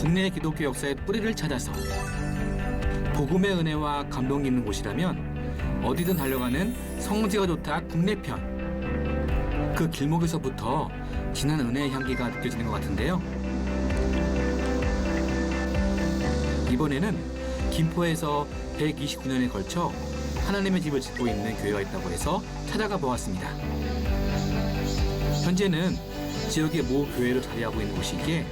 국내 기독교 역사의 뿌리를 찾아서 복음의 은혜와 감동이 있는 곳이라면 어디든 달려가는 성지가 좋다 국내편. 그 길목에서부터 진한 은혜의 향기가 느껴지는 것 같은데요. 이번에는 김포에서 129년에 걸쳐 하나님의 집을 짓고 있는 교회가 있다고 해서 찾아가 보았습니다. 현재는 지역의 모 교회로 자리하고 있는 곳이기에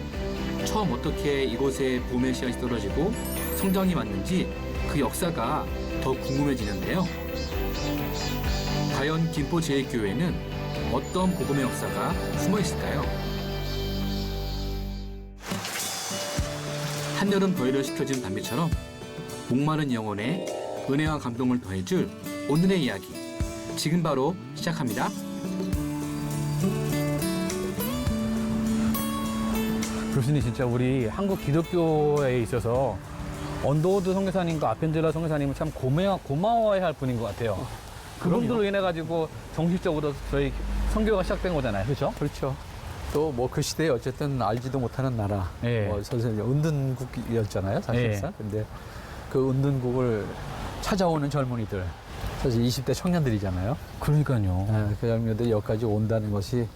처음 어떻게 이곳에 복음의 씨앗이 떨어지고 성장이 왔는지 그 역사가 더 궁금해지는데요. 과연 김포 제1교회는 어떤 복음의 역사가 숨어 있을까요? 한여름 더위를 식혀준 담배처럼 목마른 영혼에 은혜와 감동을 더해줄 오늘의 이야기. 지금 바로 시작합니다. 교수님, 진짜 우리 한국 기독교에 있어서 언더우드 선교사님과 아펜젤라 선교사님은 참 고마워해야 할 분인 것 같아요. 그분들로 인해 가지고 정식적으로 저희 선교가 시작된 거잖아요, 그렇죠? 그렇죠. 또 뭐 그 시대에 어쨌든 알지도 못하는 나라, 예. 뭐 선생님 은둔국이었잖아요, 사실상. 근데 그 은둔국을 찾아오는 젊은이들, 사실 20대 청년들이잖아요. 그러니까요. 그 젊은이들이 여기까지 온다는 것이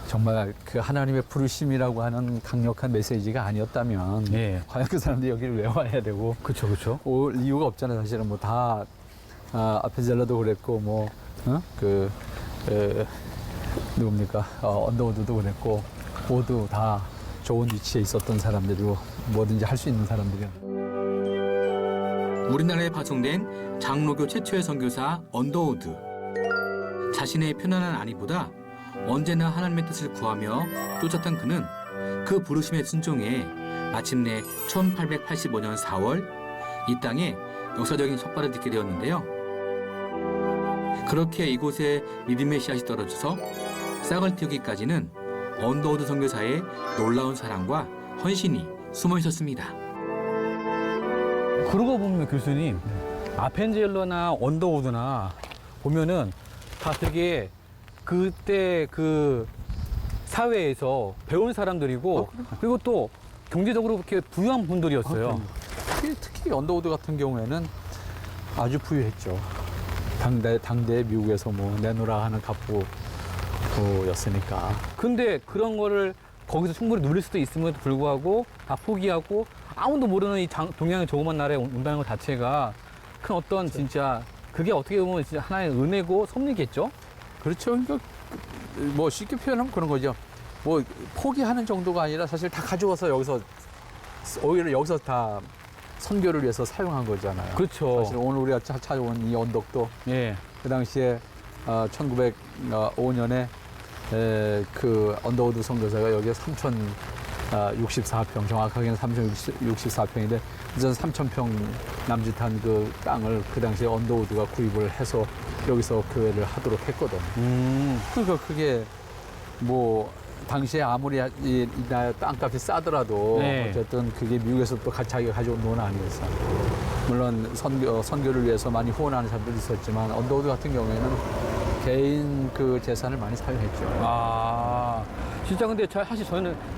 정말 그 하나님의 부르심이라고 하는 강력한 메시지가 아니었다면 예. 과연 그 사람들이 여기를 왜 와야 되고 그렇죠, 그렇죠. 올 이유가 없잖아요. 사실은 뭐 다 아펜젤라도 그랬고 누굽니까 언더우드도 그랬고 모두 다 좋은 위치에 있었던 사람들이고 뭐든지 할 수 있는 사람들이야. 우리나라에 파송된 장로교 최초의 선교사 언더우드. 자신의 편안한 안위보다 언제나 하나님의 뜻을 구하며 쫓았던 그는 그 부르심에 순종해 마침내 1885년 4월 이 땅에 역사적인 첫발을 딛게 되었는데요. 그렇게 이곳에 믿음의 씨앗이 떨어져서 싹을 틔우기까지는 언더우드 선교사의 놀라운 사랑과 헌신이 숨어 있었습니다. 그러고 보면 교수님, 아펜젤러나 언더우드나 보면은 다 되게 그때 그 사회에서 배운 사람들이고 그리고 또 경제적으로 그렇게 부유한 분들이었어요. 특히 언더우드 같은 경우에는 아주 부유했죠. 당대 미국에서 뭐 내노라 하는 갑부였으니까. 근데 그런 거를 거기서 충분히 누릴 수도 있음에도 불구하고 다 포기하고 아무도 모르는 이 동양의 조그만 나라에 온다는 것 자체가 큰 어떤 진짜 그게 어떻게 보면 진짜 하나의 은혜고 섭리겠죠? 그렇죠. 그러니까 뭐 쉽게 표현하면 그런 거죠. 뭐 포기하는 정도가 아니라 사실 다 가져와서 오히려 여기서 다 선교를 위해서 사용한 거잖아요. 그렇죠. 사실 오늘 우리가 찾아온 이 언덕도 예. 그 당시에 1905년에 그 언더우드 선교사가 여기에 3,064평, 정확하게는 3,064평인데 이전 3,000평 남짓한 그 땅을 그 당시에 언더우드가 구입을 해서 여기서 교회를 하도록 했거든. 그러니까 그게 뭐 당시에 아무리 이 땅값이 싸더라도 네. 어쨌든 그게 미국에서 또 자기가 가져온 돈 아니겠어. 물론 선교를 위해서 많이 후원하는 사람들도 있었지만 언더우드 같은 경우에는 개인 그 재산을 많이 사용했죠. 아, 진짜 근데 사실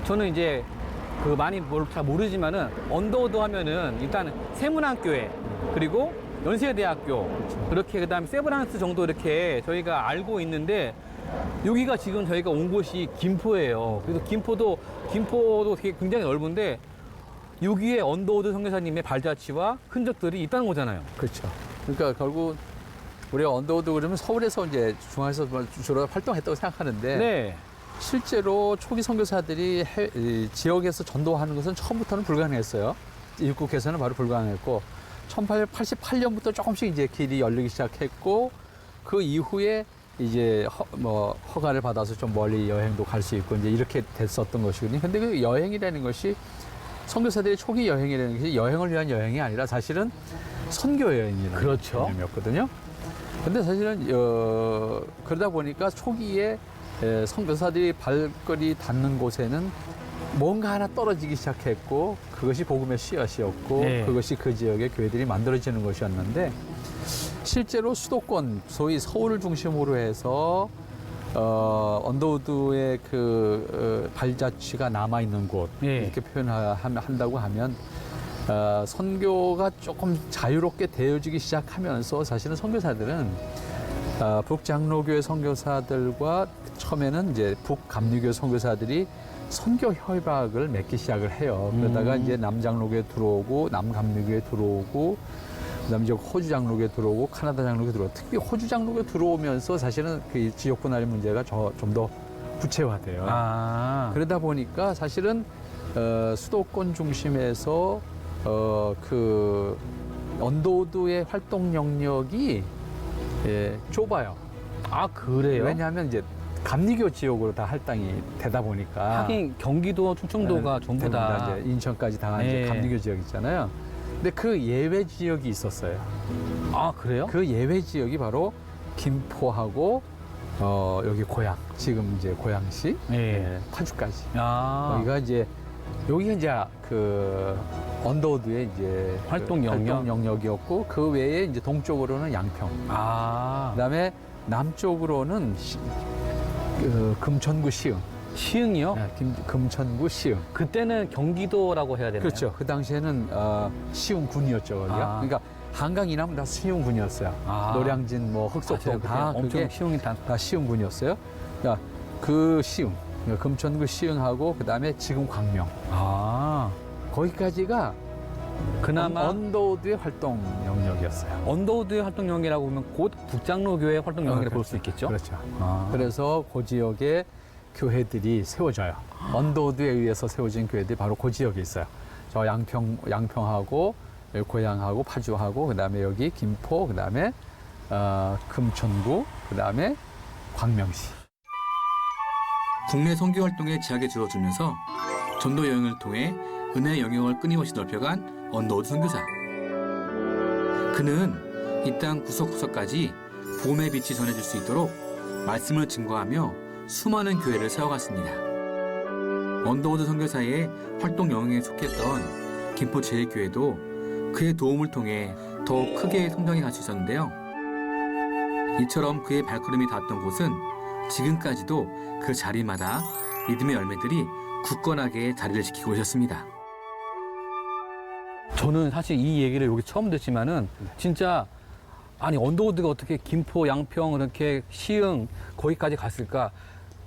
저는 이제 그 많이 잘 모르지만은 언더우드 하면은 일단 세문안교회 그리고 연세대학교 그렇게 그다음에 세브란스 정도 이렇게 저희가 알고 있는데 여기가 지금 저희가 온 곳이 김포예요. 그래서 김포도 되게 굉장히 넓은데 여기에 언더우드 선교사님의 발자취와 흔적들이 있다는 거잖아요. 그렇죠. 그러니까 결국 우리가 언더우드 그러면 서울에서 이제 중앙에서 주로 활동했다고 생각하는데 네. 실제로 초기 선교사들이 이 지역에서 전도하는 것은 처음부터는 불가능했어요. 입국해서는 바로 불가능했고 1888년부터 조금씩 이제 길이 열리기 시작했고 그 이후에 이제 허가를 받아서 좀 멀리 여행도 갈 수 있고 이제 이렇게 됐었던 것이거든요. 근데 그 여행이라는 것이 선교사들의 초기 여행이라는 것이 여행을 위한 여행이 아니라 사실은 선교 여행이라는 그렇죠. 개념이었거든요. 근데 사실은 그러다 보니까 초기에 선교사들이 발걸이 닿는 곳에는 뭔가 하나 떨어지기 시작했고 그것이 복음의 씨앗이었고 네. 그것이 그 지역의 교회들이 만들어지는 것이었는데 실제로 수도권, 소위 서울을 중심으로 해서 언더우드의 그 발자취가 남아 있는 곳 예. 이렇게 표현한다고 하면 선교가 조금 자유롭게 되어지기 시작하면서 사실은 선교사들은 북장로교회 선교사들과 처음에는 이제 북감리교회 선교사들이 선교 협약을 맺기 시작을 해요. 그러다가 이제 남장로교회 들어오고 남감리교회 들어오고 그다음에 이제 호주 장로교회 들어오고 카나다 장로교회 들어오고 특히 호주 장로교회 들어오면서 사실은 그 지역 분할의 문제가 좀 더 구체화돼요. 그러다 보니까 사실은 수도권 중심에서 그 언더우드의 활동 영역이 좁아요. 아, 그래요? 왜냐하면 이제 감리교 지역으로 다 할당이 되다 보니까 하긴 경기도, 충청도가 전부 다 이제 인천까지 다 이제 예. 감리교 지역 있잖아요. 근데 그 예외 지역이 있었어요. 아, 그래요? 그 예외 지역이 바로 김포하고 여기 고양, 지금 이제 고양시, 예. 파주까지. 아, 여기가 이제 그 언더우드의 이제 활동 그 영역? 활동 영역이었고 그 외에 이제 동쪽으로는 양평, 그다음에 남쪽으로는 그 금천구 시흥, 시흥이요? 금천구 시흥. 그때는 경기도라고 해야 되나요? 그렇죠. 그 당시에는 시흥군이었죠, 거기가. 아. 그러니까 한강 이남은 다 시흥군이었어요. 아. 노량진, 뭐 흑석동 다 엄청 그게 시흥이 다. 다 시흥군이었어요. 그러니까 그 시흥, 금천구 시흥하고 그다음에 지금 광명. 아, 거기까지가 그나마 언더우드의 활동 영역이었어요. 언더우드의 활동 영역이라고 하면 곧 북장로교회 활동 영역이라고 볼 수 그렇죠. 있겠죠? 그렇죠. 아. 그래서 그 지역에 교회들이 세워져요. 언더우드에 의해서 세워진 교회들이 바로 그 지역에 있어요. 저 양평하고 고양하고 파주하고 그다음에 여기 김포 그다음에 금천구 그다음에 광명시. 국내 선교 활동에 지하게 줄어들면서 전도 여행을 통해 은혜의 영역을 끊임없이 넓혀간 언더우드 선교사. 그는 이 땅 구석구석까지 복음의 빛이 전해질 수 있도록 말씀을 증거하며 수많은 교회를 세워갔습니다. 언더우드 선교사의 활동 영역에 속했던 김포 제일교회도 그의 도움을 통해 더욱 크게 성장해 갈 수 있었는데요. 이처럼 그의 발걸음이 닿았던 곳은 지금까지도 그 자리마다 믿음의 열매들이 굳건하게 자리를 지키고 있었습니다. 저는 사실 이 얘기를 여기 처음 듣지만은 진짜 아니 언더우드가 어떻게 김포, 양평, 이렇게 시흥 거기까지 갔을까?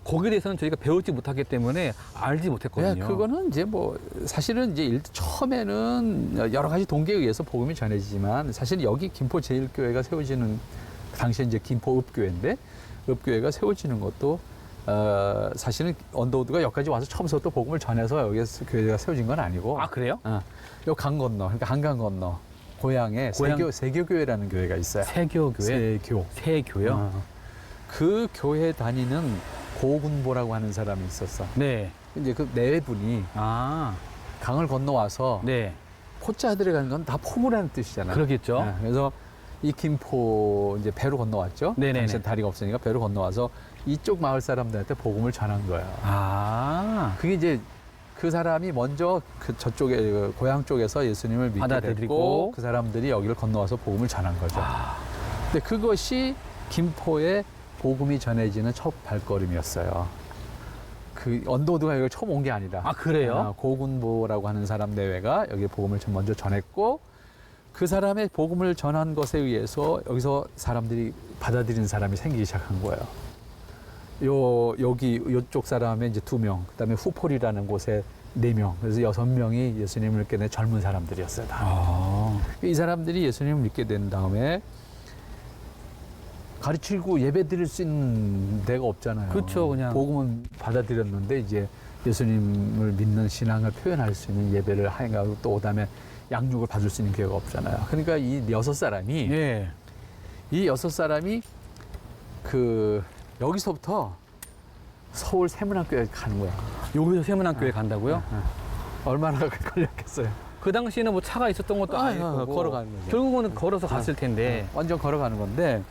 거기에 대해서는 저희가 배우지 못하기 때문에 알지 못했거든요. 그거는 이제 뭐 사실은 이제 처음에는 여러 가지 동기에 의해서 복음이 전해지지만 사실 여기 김포 제일교회가 세워지는 당시에 이제 김포 읍교회인데 읍교회가 세워지는 것도 사실은 언더우드가 여기까지 와서 처음부터 복음을 전해서 여기서 교회가 세워진 건 아니고. 아, 그래요? 요 강 건너, 그러니까 한강 건너 고향에 세교교회라는 교회가 있어요. 세교교회? 세교. 세교요? 그 교회 다니는 고군보라고 하는 사람이 있었어. 네. 이제 그 네 분이 강을 건너와서 네. 포자에 들어가는 건 다 포구라는 뜻이잖아요. 그러겠죠. 그래서 이 김포 이제 배로 건너왔죠. 네네네. 당시엔 다리가 없으니까 배로 건너와서 이쪽 마을 사람들한테 복음을 전한 거예요. 그게 이제 그 사람이 먼저 그 저쪽에 그 고향 쪽에서 예수님을 믿게 받아들이고. 됐고 그 사람들이 여기를 건너와서 복음을 전한 거죠. 근데 그것이 김포에 복음이 전해지는 첫 발걸음이었어요. 그 언더우드가 여기 처음 온 게 아니다. 아, 그래요? 고군보라고 하는 사람 내외가 여기 복음을 먼저 전했고 그 사람의 복음을 전한 것에 의해서 여기서 사람들이 받아들이는 사람이 생기기 시작한 거예요. 요쪽 사람의 이제 2명, 그다음에 후폴이라는 곳에 4명, 그래서 6명이 예수님을 믿게 된 젊은 사람들이었어요. 다. 이 사람들이 예수님을 믿게 된 다음에 가르치고 예배 드릴 수 있는 데가 없잖아요. 그렇죠, 그냥. 복음은 받아들였는데 이제 예수님을 믿는 신앙을 표현할 수 있는 예배를 하고 또 그다음에 양육을 받을 수 있는 기회가 없잖아요. 그러니까 이 6사람이 예. 이 6사람이 그 여기서부터 서울 세문학교에 가는 거야. 여기서 세문학교에 간다고요? 얼마나 걸렸겠어요? 그 당시에는 뭐 차가 있었던 것도 아닐 거고 걸어가는 거죠. 결국은 걸어서 갔을 텐데 완전 걸어가는 건데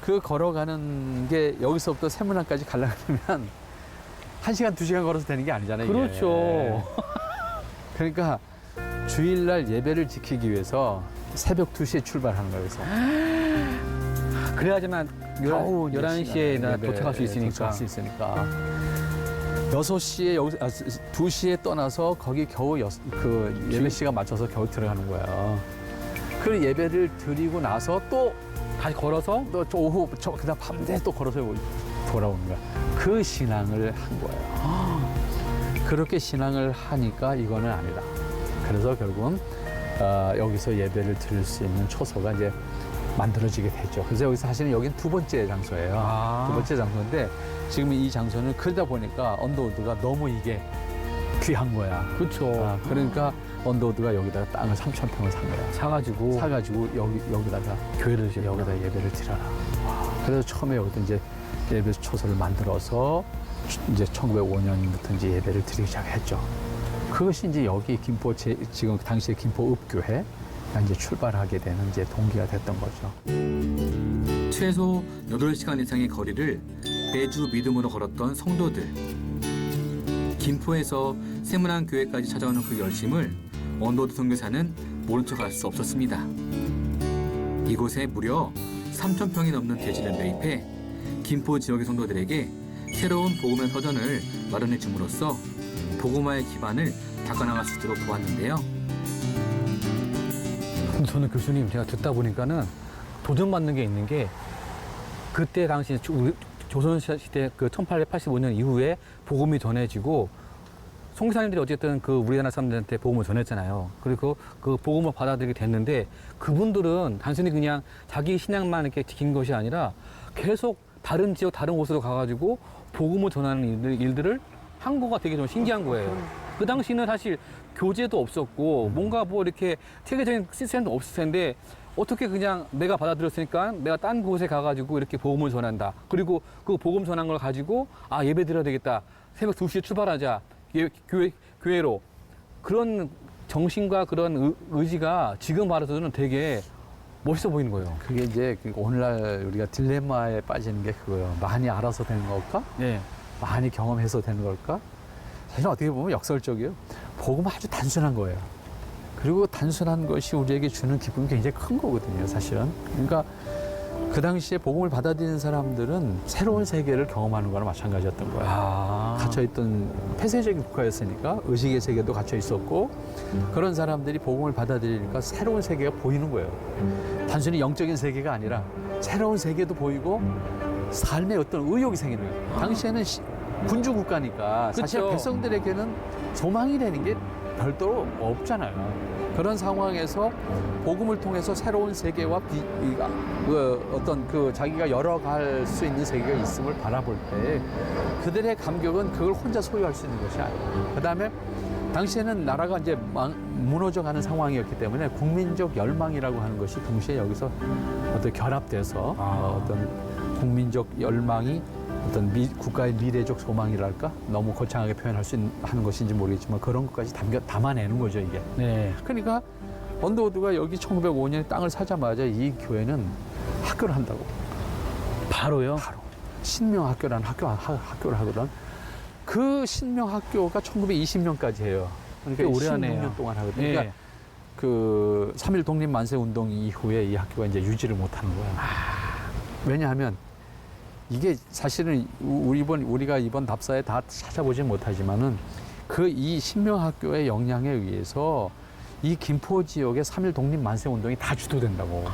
그 걸어가는 게 여기서부터 세문학까지 가려면 1시간, 2시간 걸어서 되는 게 아니잖아요. 이게. 그렇죠. 그러니까 주일날 예배를 지키기 위해서 새벽 2시에 출발하는 거예요. 그래서. 그래야지만 겨우 이제 11시에 나 예배 도착할 수 있으니까. 도착할 수 있으니까. 6시에 여기 2시에 떠나서 거기 겨우 그 예배 시간 맞춰서 겨우 들어가는 거야. 그 예배를 드리고 나서 또 다시 걸어서 또 오후 그다음 밤새 또 걸어서 돌아오는 거야. 그 신앙을 한 거예요. 그렇게 신앙을 하니까 이거는 아니다. 그래서 결국은 여기서 예배를 드릴 수 있는 초소가 이제 만들어지게 됐죠. 그래서 여기서 사실은 여기는 두 번째 장소예요. 두 번째 장소인데 지금 이 장소는 그러다 보니까 언더우드가 너무 이게 귀한 거야. 그렇죠. 그러니까 언더우드가 여기다가 땅을 3,000평을 산 거야. 사가지고 여기다가 교회를 지어 여기다 예배를 드려라. 그래서 처음에 여기다 이제 예배 초소를 만들어서 이제 1905년부터 이제 예배를 드리기 시작했죠. 그것이 이제 여기 지금 당시에 김포읍교회 이제 출발하게 되는 이제 동기가 됐던 거죠. 최소 8시간 이상의 거리를 매주 믿음으로 걸었던 성도들. 김포에서 세문안 교회까지 찾아오는 그 열심을 언더우드 선교사는 모른 척 할 수 없었습니다. 이곳에 무려 3,000평이 넘는 대지를 매입해 김포 지역의 성도들에게 새로운 복음의 서전을 마련해 줌으로써 복음화의 기반을 닦아나갈 수 있도록 도왔는데요. 저는 교수님 제가 듣다 보니까는 도전받는 게 있는 게 그때 당시 조선시대 그 1885년 이후에 복음이 전해지고 송사님들이 어쨌든 그 우리나라 사람들한테 복음을 전했잖아요. 그리고 그 복음을 받아들이게 됐는데 그분들은 단순히 그냥 자기 신앙만 이렇게 지킨 것이 아니라 계속 다른 지역 다른 곳으로 가가지고 복음을 전하는 일들을 한 거가 되게 좀 신기한 거예요. 그 당시는 사실 교재도 없었고 뭔가 뭐 이렇게 체계적인 시스템도 없을 텐데 어떻게 그냥 내가 받아들였으니까 내가 딴 곳에 가가지고 이렇게 복음을 전한다. 그리고 그 복음 전한 걸 가지고 아 예배 드려야 되겠다. 새벽 2시에 출발하자. 교회로. 그런 정신과 그런 의지가 지금 봐서는 되게 멋있어 보이는 거예요. 그게 이제 오늘날 우리가 딜레마에 빠지는 게 그거예요. 많이 알아서 되는 걸까? 네. 많이 경험해서 되는 걸까? 사실 어떻게 보면 역설적이에요. 복음은 아주 단순한 거예요. 그리고 단순한 것이 우리에게 주는 기쁨이 굉장히 큰 거거든요, 사실은. 그러니까 그 당시에 복음을 받아들이는 사람들은 새로운 세계를 경험하는 거나 마찬가지였던 거예요. 갇혀있던 폐쇄적인 국가였으니까 의식의 세계도 갇혀 있었고 그런 사람들이 복음을 받아들이니까 새로운 세계가 보이는 거예요. 단순히 영적인 세계가 아니라 새로운 세계도 보이고 삶의 어떤 의욕이 생기는 거예요. 당시에는 군주 국가니까 사실 그쵸. 백성들에게는 소망이 되는 게 별도로 없잖아요. 그런 상황에서 복음을 통해서 새로운 세계와 어떤 그 자기가 열어갈 수 있는 세계가 있음을 바라볼 때 그들의 감격은 그걸 혼자 소유할 수 있는 것이 아니에요. 그다음에 당시에는 나라가 이제 무너져가는 상황이었기 때문에 국민적 열망이라고 하는 것이 동시에 여기서 어떤 결합돼서 어떤 국민적 열망이 어떤 국가의 미래적 소망이랄까 너무 거창하게 표현할 수 하는 것인지 모르겠지만 그런 것까지 담아내는 거죠 이게. 네. 그러니까 언더우드가 여기 1905년에 땅을 사자마자 이 교회는 학교를 한다고. 바로요? 바로 신명학교라는 학교를 하거든. 그 신명학교가 1920년까지 해요. 그러니까 오래 하네요. 16년 동안 하거든. 그러니까 네. 그 3.1 독립 만세 운동 이후에 이 학교가 이제 유지를 못하는 거야. 왜냐하면 이게 사실은 우리가 이번 답사에 다 찾아보진 못하지만은 그 이 신명학교의 영향에 의해서 이 김포 지역의 3.1 독립 만세 운동이 다 주도된다고.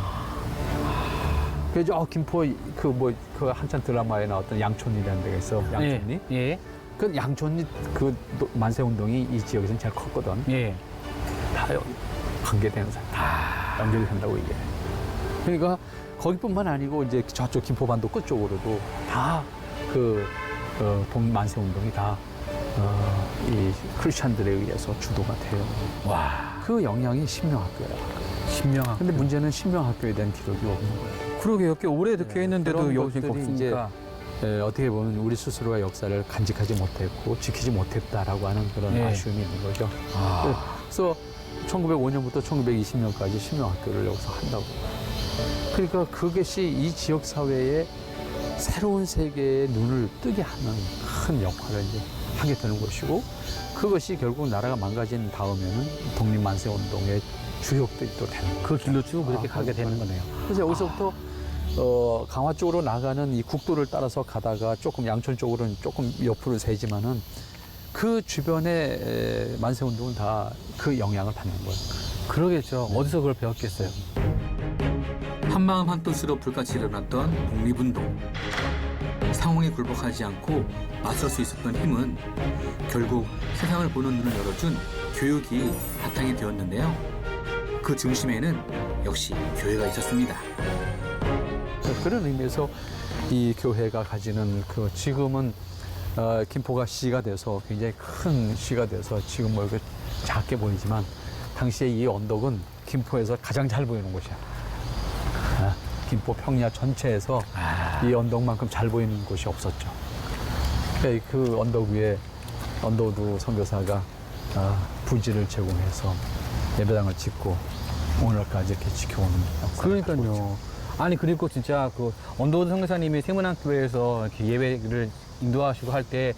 그래서 김포 그 한참 드라마에 나왔던 양촌리라는 데가 있어. 양촌리. 예. 그 양촌리 그 만세 운동이 이 지역에서는 제일 컸거든. 예. 다 관계되는 사람 다 연결이 된다고 이게. 그러니까 거기뿐만 아니고 이제 저쪽 김포반도 끝쪽으로도 다 만세 운동이 다 이 크리스찬들에 의해서 주도가 돼요. 와. 그 영향이 신명학교야. 신명학. 근데 문제는 신명학교에 대한 기록이 없는 거예요. 그러게요. 꽤 오래 듣게 했는데도 그런 여기가 것들이 없으니까. 어떻게 보면 우리 스스로가 역사를 간직하지 못했고 지키지 못했다라고 하는 그런 네. 아쉬움이 있는 거죠. 그래서 1905년부터 1920년까지 신명학교를 여기서 한다고. 그러니까 그것이 이 지역 사회에 새로운 세계의 눈을 뜨게 하는 큰 역할을 이제 하게 되는 것이고 그것이 결국 나라가 망가진 다음에는 독립만세 운동의 주역들이 또 되는 거예요. 그 길로 쭉 그렇게 가게 되는 거네요. 그래서 여기서부터 강화 쪽으로 나가는 이 국도를 따라서 가다가 조금 양천 쪽으로는 조금 옆으로 새지만은 그 주변의 만세운동은 다 그 영향을 받는 거예요. 그러겠죠. 어디서 그걸 배웠겠어요. 한마음 한뜻으로 불같이 일어났던 독립운동. 상황에 굴복하지 않고 맞설 수 있었던 힘은 결국 세상을 보는 눈을 열어준 교육이 바탕이 되었는데요. 그 중심에는 역시 교회가 있었습니다. 그런 의미에서 이 교회가 가지는 그 지금은 김포가 시가 돼서 굉장히 큰 시가 돼서 지금 뭐 이렇게 작게 보이지만 당시에 이 언덕은 김포에서 가장 잘 보이는 곳이야. 김포 평야 전체에서 이 언덕만큼 잘 보이는 곳이 없었죠. 그러니까 그 언덕 위에 언더우드 선교사가 부지를 제공해서 예배당을 짓고 오늘까지 이렇게 지켜오는 역사를 갖고 있죠. 그러니까요. 아니 그리고 진짜 그 언더우드 선교사님이 세문안교회에서 이렇게 예배를 인도하시고 할 때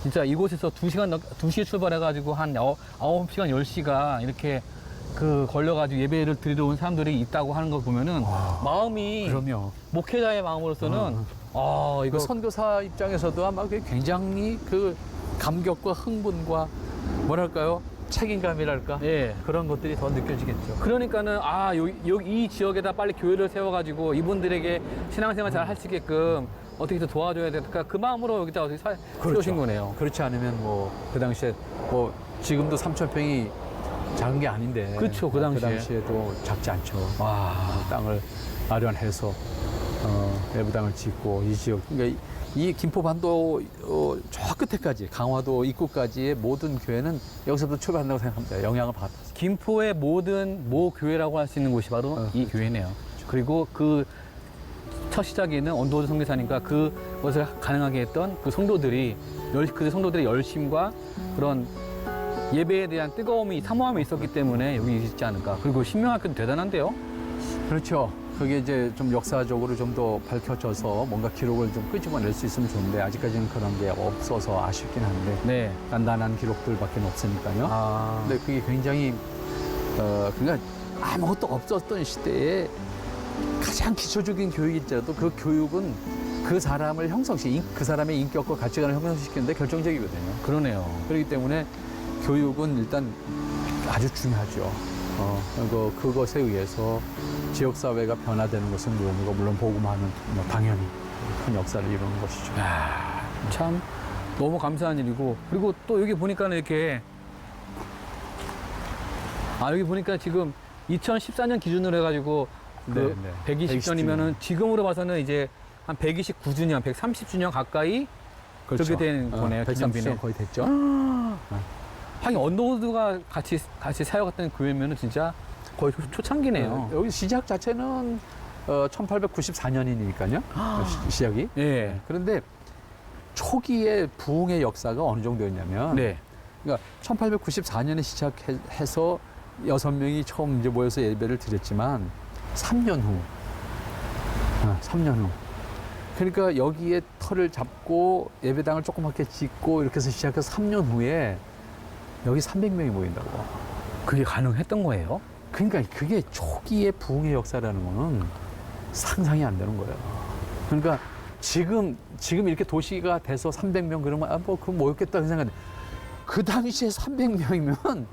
진짜 이곳에서 2시에 출발해가지고 한 9시간, 10시간 이렇게 그 걸려가지고 예배를 드리러 온 사람들이 있다고 하는 거 보면은 마음이 그럼요. 목회자의 마음으로서는 이거 이거 선교사 입장에서도 아마 그게 굉장히 그 감격과 흥분과 뭐랄까요? 책임감이랄까? 예. 그런 것들이 더 느껴지겠죠. 그러니까는 여기 이 지역에다 빨리 교회를 세워가지고 이분들에게 신앙생활 잘 할 수 있게끔 어떻게 더 도와줘야 될까 그 마음으로 여기다 어떻게 세우신 거네요. 그렇지 않으면 뭐 그 당시에 뭐 지금도 3,000평이 작은 게 아닌데. 그렇죠, 그 당시에. 도 작지 않죠. 땅을 마련해서 예배당을 짓고 이 지역 그러니까 이 김포반도 저 끝에까지 강화도 입구까지의 모든 교회는 여기서부터 출발한다고 생각합니다. 영향을 받았어요. 김포의 모 교회라고 할 수 있는 곳이 바로 이 교회네요. 그리고 그 첫 시작에는 언더우드 선교사님과 그것을 가능하게 했던 그 성도들의 열심과 그런 예배에 대한 뜨거움이 사모함이 있었기 때문에 여기 있지 않을까. 그리고 신명학교도 대단한데요. 그렇죠. 그게 이제 좀 역사적으로 좀 더 밝혀져서 뭔가 기록을 좀 끄집어낼 수 있으면 좋은데 아직까지는 그런 게 없어서 아쉽긴 한데 네. 단단한 기록들밖에 없으니까요. 근데 그게 굉장히 그러니까 아무것도 없었던 시대에 가장 기초적인 교육일지라도 그 교육은 그 사람을 그 사람의 인격과 가치관을 형성시키는데 결정적이거든요. 그러네요. 그렇기 때문에 교육은 일단 아주 중요하죠. 그것에 의해서 지역사회가 변화되는 것은 무엇이고, 물론 복음화는 뭐 당연히 큰 역사를 이루는 것이죠. 참 너무 감사한 일이고, 그리고 또 여기 보니까는 이렇게 여기 보니까 지금 2014년 기준으로 해가지고 그 120전이면은 지금으로 봐서는 이제 한 129주년, 130주년 가까이 그렇게 된 거네요. 기념비네. 130주년 거의 됐죠. 하긴 언더우드가 같이 사역했던 교회면은 진짜 거의 초창기네요. 여기 시작 자체는 1894년이니까요. 시작이. 예. 그런데 초기의 부흥의 역사가 어느 정도였냐면, 네. 그러니까 1894년에 시작해서 6명이 처음 이제 모여서 예배를 드렸지만 3년 후. 그러니까 여기에 터를 잡고 예배당을 조그맣게 짓고 이렇게 해서 시작해서 3년 후에 여기 300명이 모인다고. 그게 가능했던 거예요? 그러니까 그게 초기의 부흥의 역사라는 거는 상상이 안 되는 거예요. 그러니까 지금 이렇게 도시가 돼서 300명 그러면 그럼 뭐였겠다 그 생각인데, 그 당시에 300명이면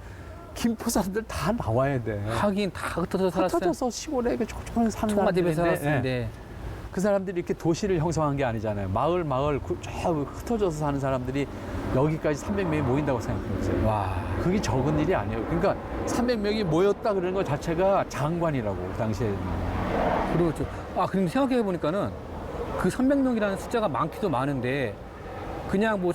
김포 사람들 다 나와야 돼. 하긴 다 흩어져 살았어요. 흩어져서 시골에 조그만 사는 총괄집에 사람들인데, 살았는데. 그 사람들이 이렇게 도시를 형성한 게 아니잖아요. 마을 저 흩어져서 사는 사람들이 여기까지 300명이 모인다고 생각해보세요. 와. 그게 적은 일이 아니에요. 그러니까 300명이 모였다 그러는 것 자체가 장관이라고, 그 당시에는. 그렇죠. 근데 생각해보니까는 그 300명이라는 숫자가 많기도 많은데, 그냥 뭐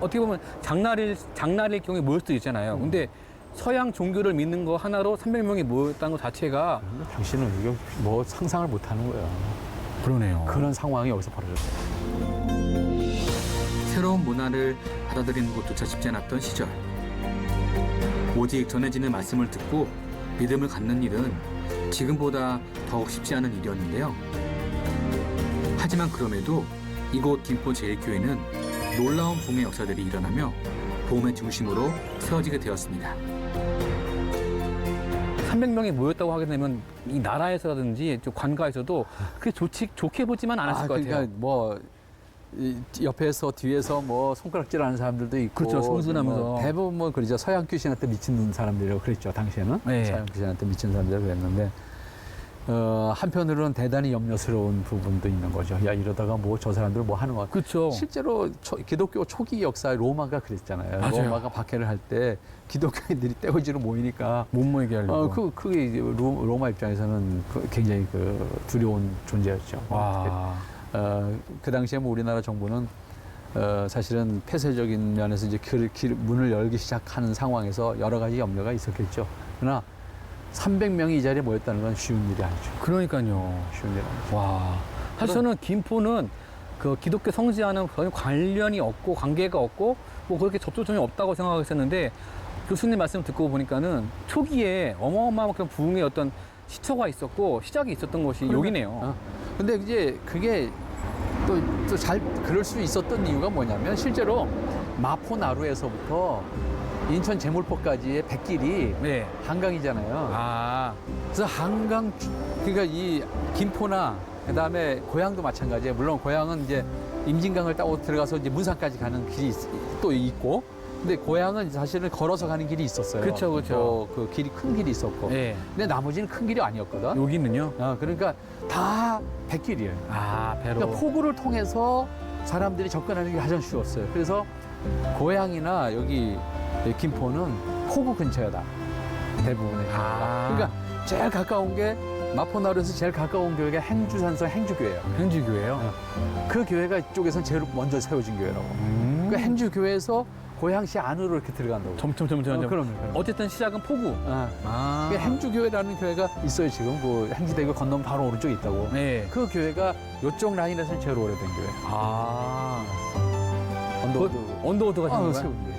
어떻게 보면 장날일 경우에 모일 수도 있잖아요. 근데 서양 종교를 믿는 거 하나로 300명이 모였다는 것 자체가. 당신은 이게 뭐 상상을 못 하는 거예요. 그러네요. 그런 상황이 여기서 벌어졌어요. 새로운 문화를 받아들이는 것조차 쉽지 않았던 시절. 오직 전해지는 말씀을 듣고 믿음을 갖는 일은 지금보다 더욱 쉽지 않은 일이었는데요. 하지만 그럼에도 이곳 김포 제일교회는 놀라운 부흥의 역사들이 일어나며 복음의 중심으로 세워지게 되었습니다. 300명이 모였다고 하게 되면 이 나라에서라든지 좀 관가에서도 그렇게 좋게 보지만 않았을 것 그러니까 같아요. 뭐 이 옆에서 뒤에서 뭐 손가락질하는 사람들도 있고 그렇죠. 승순하면서. 뭐 대부분 뭐 그러죠. 서양 귀신한테 미친 사람들이라고 그랬죠. 당시에는 네. 서양 귀신한테 미친 사람들이라고 그랬는데 한편으로는 대단히 염려스러운 부분도 있는 거죠. 야 이러다가 뭐 저 사람들 뭐 하는 거. 그렇죠. 실제로 기독교 초기 역사에 로마가 그랬잖아요. 맞아요. 로마가 박해를 할 때 기독교인들이 떼거지로 모이니까 못 모이게 하려고. 그게 이제 로마 입장에서는 굉장히 두려운 존재였죠. 와. 그 당시에 뭐 우리나라 정부는 사실은 폐쇄적인 면에서 이제 문을 열기 시작하는 상황에서 여러 가지 염려가 있었겠죠. 그러나 300명이 이 자리에 모였다는 건 쉬운 일이 아니죠. 그러니까요. 쉬운 일이 아니죠. 와. 사실 저는 김포는 그 기독교 성지와는 전혀 관련이 없고 관계가 없고 뭐 그렇게 접촉점이 없다고 생각했었는데 교수님 말씀 듣고 보니까는 초기에 어마어마한 부흥의 어떤 시초가 있었고 시작이 있었던 것이 여기네요. 근데 이제 그게 또 잘 그럴 수 있었던 이유가 뭐냐면 실제로 마포나루에서부터 인천 제물포까지의 백길이 네. 한강이잖아요. 아. 그래서 한강 그러니까 이 김포나 그다음에 고향도 마찬가지예요. 물론 고향은 이제 임진강을 따고 들어가서 이제 문산까지 가는 길이 또 있고, 근데 고향은 사실은 걸어서 가는 길이 있었어요. 그쵸, 그쵸. 그 길이 큰 길이 있었고. 네. 근데 나머지는 큰 길이 아니었거든. 여기는요? 그러니까 다 백길이에요. 아, 배로. 그러니까 포구를 통해서 사람들이 접근하는 게 가장 쉬웠어요. 그래서 고향이나 여기 김포는 포구 근처다. 대부분의 교회가. 아. 그러니까 제일 가까운 게 마포나루에서 제일 가까운 교회가 행주산성 행주교회예요. 현지교회요? 그 교회가 이쪽에서 제일 먼저 세워진 교회라고. 그 행주교회에서 고향시 안으로 이렇게 들어간다고. 점점. 그럼요. 어쨌든 시작은 포구. 아. 그 행주교회라는 교회가 있어요, 지금. 그 행주대교 건너면 바로 오른쪽에 있다고. 네. 그 교회가 이쪽 라인에서는 제일 오래된 교회. 아. 언더우드. 언더우드가 생긴 거야? 세운 교회.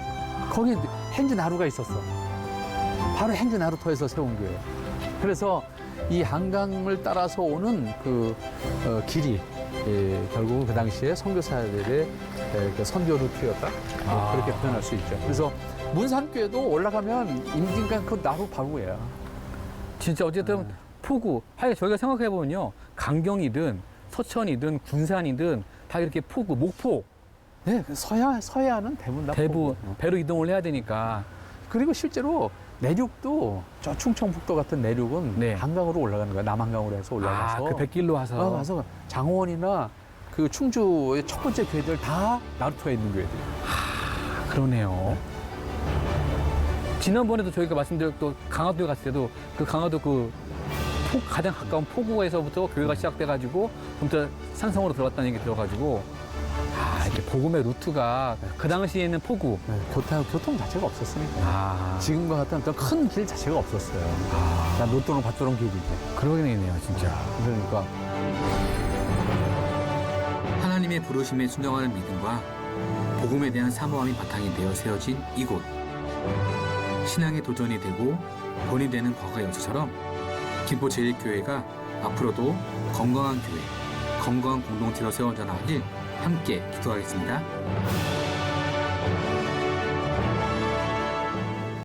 거기 행주나루가 있었어. 바로 행주나루터에서 세운 교회. 그래서 이 한강을 따라서 오는 길이 결국 그 당시에 선교사들의 그 선교 루트였다. 그렇게 표현할 수 있죠. 그래서 문산교에도 올라가면 임진강 그 나루 바로예요. 진짜 어쨌든 포구. 하여 저희가 생각해보면요. 강경이든 서천이든 군산이든 다 이렇게 포구, 목포. 네, 서해안은 대부분 다 대부 포구. 배로 이동을 해야 되니까. 그리고 실제로 내륙도 저 충청북도 같은 내륙은 네. 한강으로 올라가는 거야. 남한강으로 해서 올라가서. 그 백길로 와서. 와서 장원이나 그 충주의 첫 번째 교회들 다 나루터에 있는 교회들이에요. 그러네요. 지난번에도 저희가 말씀드렸 또 강화도에 갔을 때도 그 강화도 가장 가까운 포구에서부터 교회가 시작돼가지고 좀더 산성으로 들어갔다는 얘기 들어가지고 이렇게 복음의 루트가 그 당시에는 포구. 네, 교통 자체가 없었으니까. 지금과 같은 어떤 큰 길 자체가 없었어요. 그냥 노또는 밭도는 길이지. 그러겠네요, 진짜. 그러니까 하나님의 부르심에 순종하는 믿음과 복음에 대한 사모함이 바탕이 되어 세워진 이곳. 신앙의 도전이 되고 본이 되는 과거의 역사처럼 김포 제1교회가 앞으로도 건강한 교회, 건강한 공동체로 세워져 나가길 함께 기도하겠습니다.